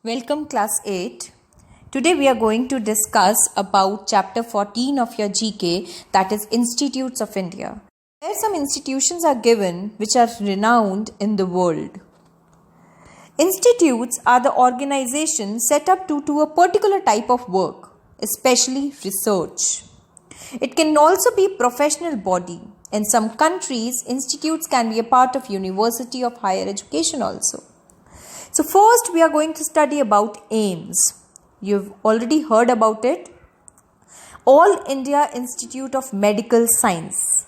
Welcome class 8. Today we are going to discuss about chapter 14 of your GK, that is Institutes of India. There some institutions are given which are renowned in the world. Institutes are the organizations set up to do a particular type of work, especially research. It can also be a professional body. In some countries, institutes can be a part of university of higher education also. So first we are going to study about AIIMS. You've already heard about it. All India Institute of Medical Science.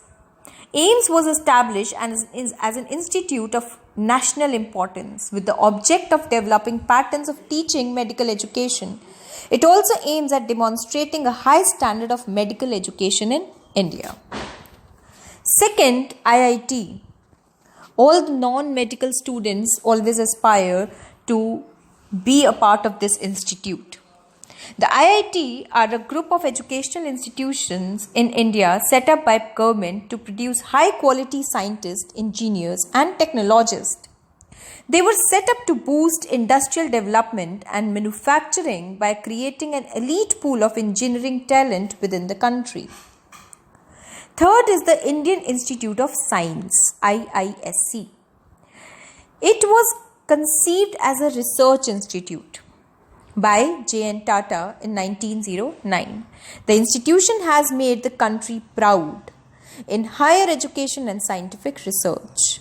AIIMS was established as an institute of national importance with the object of developing patterns of teaching medical education. It also aims at demonstrating a high standard of medical education in India. Second, IIT. All the non-medical students always aspire to be a part of this institute. The IIT are a group of educational institutions in India set up by government to produce high-quality scientists, engineers and technologists. They were set up to boost industrial development and manufacturing by creating an elite pool of engineering talent within the country. Third is the Indian Institute of Science, IISc. It was conceived as a research institute by J.N. Tata in 1909. The institution has made the country proud in higher education and scientific research.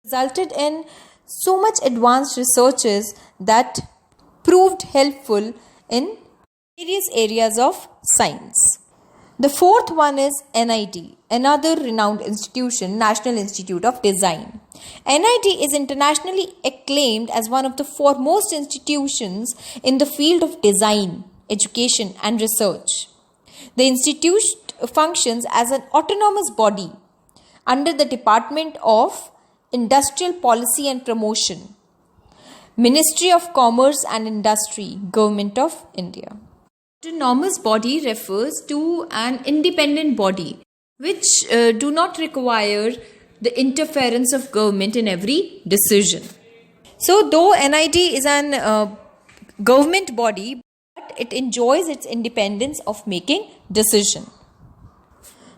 Resulted in so much advanced researches that proved helpful in various areas of science. The fourth one is NIT, another renowned institution, National Institute of Design. NIT is internationally acclaimed as one of the foremost institutions in the field of design, education and research. The institute functions as an autonomous body under the Department of Industrial Policy and Promotion, Ministry of Commerce and Industry, Government of India. Autonomous body refers to an independent body which do not require the interference of government in every decision. So though NIT is an government body, but it enjoys its independence of making decision.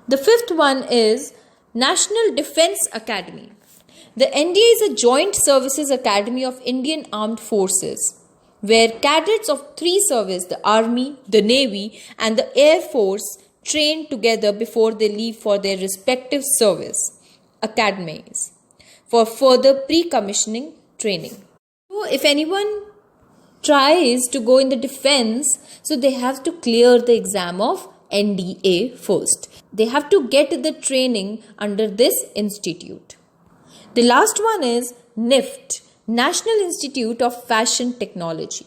The fifth one is National Defence Academy. The NDA is a joint services academy of Indian Armed Forces, where cadets of three services, the Army, the Navy and the Air Force, train together before they leave for their respective service academies for further pre-commissioning training. So if anyone tries to go in the defense, so they have to clear the exam of NDA first. They have to get the training under this institute. The last one is NIFT, National Institute of Fashion Technology.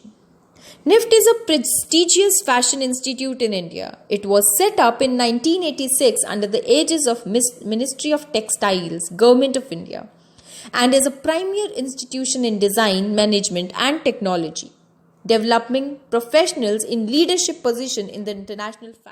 NIFT is a prestigious fashion institute in India. It was set up in 1986 under the aegis of Ministry of Textiles, Government of India, and is a premier institution in design, management and technology, developing professionals in leadership position in the international fashion.